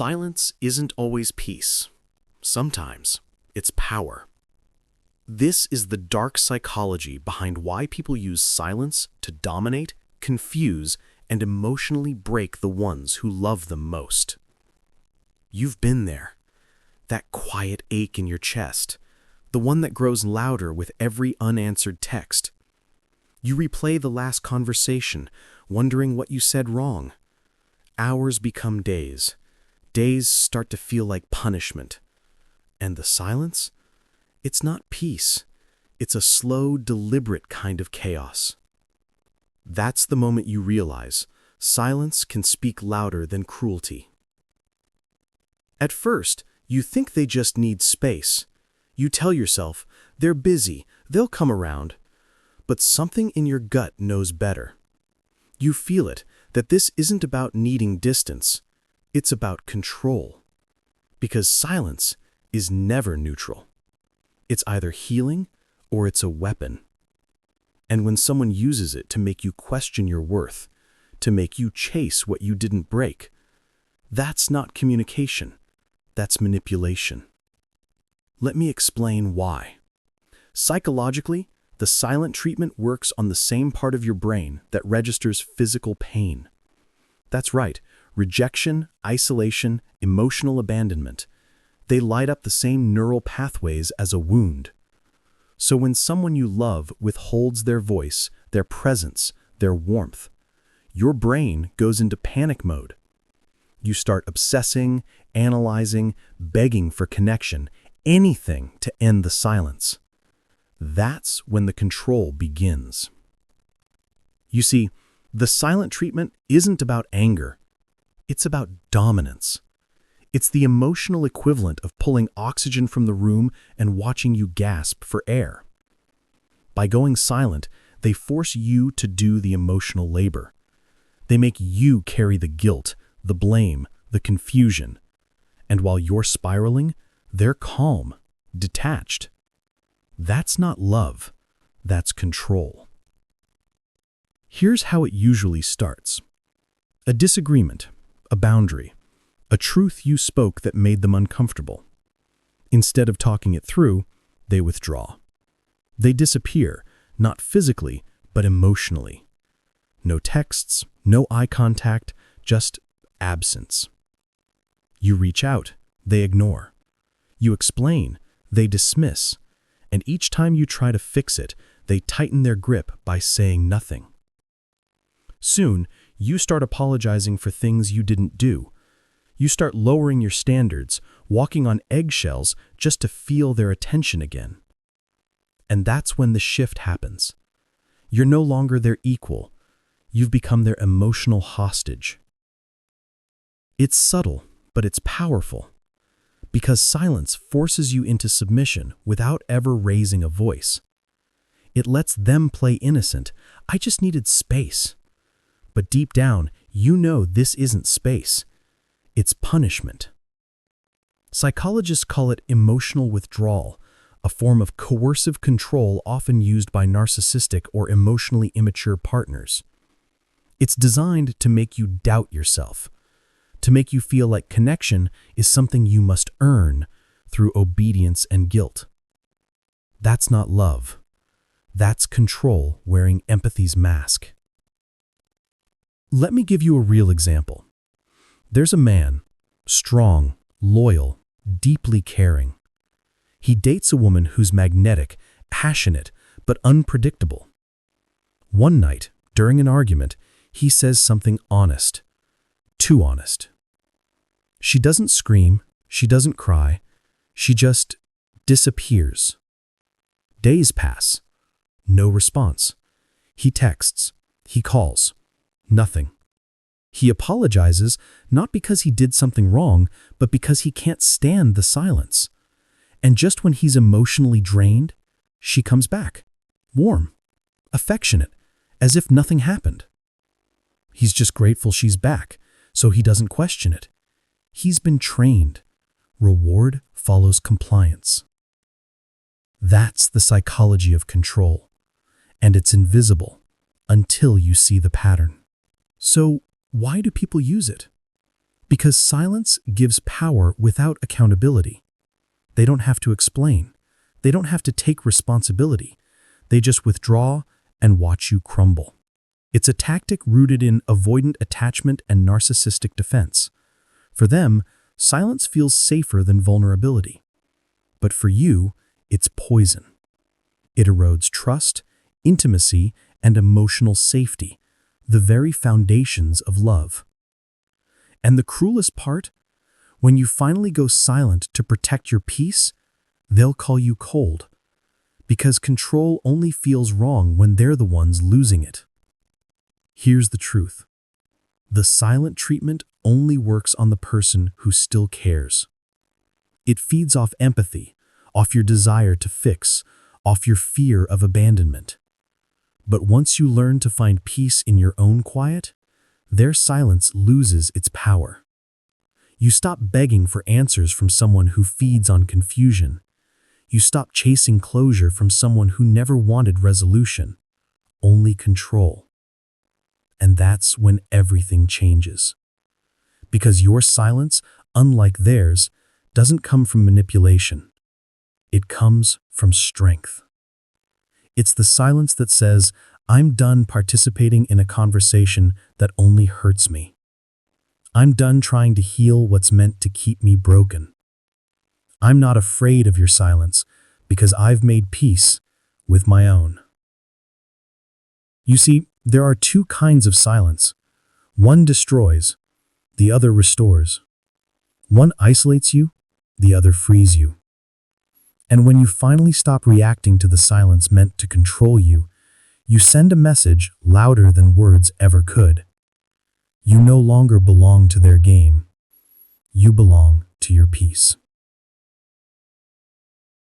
Silence isn't always peace. Sometimes it's power. This is the dark psychology behind why people use silence to dominate, confuse, and emotionally break the ones who love them most. You've been there. That quiet ache in your chest, the one that grows louder with every unanswered text. You replay the last conversation, wondering what you said wrong. Hours become days. Days start to feel like punishment. And the silence? It's not peace. It's a slow, deliberate kind of chaos. That's the moment you realize silence can speak louder than cruelty. At first, you think they just need space. You tell yourself, they're busy, they'll come around. But something in your gut knows better. You feel it, that this isn't about needing distance. It's about control. Because silence is never neutral. It's either healing or it's a weapon. And when someone uses it to make you question your worth, to make you chase what you didn't break, that's not communication. That's manipulation. Let me explain why. Psychologically, the silent treatment works on the same part of your brain that registers physical pain. That's right, rejection, isolation, emotional abandonment. They light up the same neural pathways as a wound. So when someone you love withholds their voice, their presence, their warmth, your brain goes into panic mode. You start obsessing, analyzing, begging for connection, anything to end the silence. That's when the control begins. You see, the silent treatment isn't about anger. It's about dominance. It's the emotional equivalent of pulling oxygen from the room and watching you gasp for air. By going silent, they force you to do the emotional labor. They make you carry the guilt, the blame, the confusion. And while you're spiraling, they're calm, detached. That's not love, that's control. Here's how it usually starts. A disagreement, a boundary, a truth you spoke that made them uncomfortable. Instead of talking it through, they withdraw. They disappear, not physically, but emotionally. No texts, no eye contact, just absence. You reach out, they ignore. You explain, they dismiss. And each time you try to fix it, they tighten their grip by saying nothing. Soon, you start apologizing for things you didn't do. You start lowering your standards, walking on eggshells just to feel their attention again. And that's when the shift happens. You're no longer their equal. You've become their emotional hostage. It's subtle, but it's powerful. Because silence forces you into submission without ever raising a voice. It lets them play innocent. I just needed space. But deep down, you know this isn't space. It's punishment. Psychologists call it emotional withdrawal, a form of coercive control often used by narcissistic or emotionally immature partners. It's designed to make you doubt yourself, to make you feel like connection is something you must earn through obedience and guilt. That's not love. That's control wearing empathy's mask. Let me give you a real example. There's a man, strong, loyal, deeply caring. He dates a woman who's magnetic, passionate, but unpredictable. One night, during an argument, he says something honest. Too honest. She doesn't scream, she doesn't cry, she just disappears. Days pass. No response. He texts, he calls. Nothing. He apologizes not because he did something wrong, but because he can't stand the silence. And just when he's emotionally drained, she comes back. Warm, affectionate, as if nothing happened. He's just grateful she's back, so he doesn't question it. He's been trained. Reward follows compliance. That's the psychology of control, and it's invisible until you see the pattern. So, why do people use it? Because silence gives power without accountability. They don't have to explain. They don't have to take responsibility. They just withdraw and watch you crumble. It's a tactic rooted in avoidant attachment and narcissistic defense. For them, silence feels safer than vulnerability. But for you, it's poison. It erodes trust, intimacy, and emotional safety, the very foundations of love. And the cruelest part? When you finally go silent to protect your peace, they'll call you cold. Because control only feels wrong when they're the ones losing it. Here's the truth. The silent treatment only works on the person who still cares. It feeds off empathy, off your desire to fix, off your fear of abandonment. But once you learn to find peace in your own quiet, their silence loses its power. You stop begging for answers from someone who feeds on confusion. You stop chasing closure from someone who never wanted resolution, only control. And that's when everything changes. Because your silence, unlike theirs, doesn't come from manipulation. It comes from strength. It's the silence that says, I'm done participating in a conversation that only hurts me. I'm done trying to heal what's meant to keep me broken. I'm not afraid of your silence because I've made peace with my own. You see, there are two kinds of silence. One destroys, the other restores. One isolates you, the other frees you. And when you finally stop reacting to the silence meant to control you, you send a message louder than words ever could. You no longer belong to their game. You belong to your peace.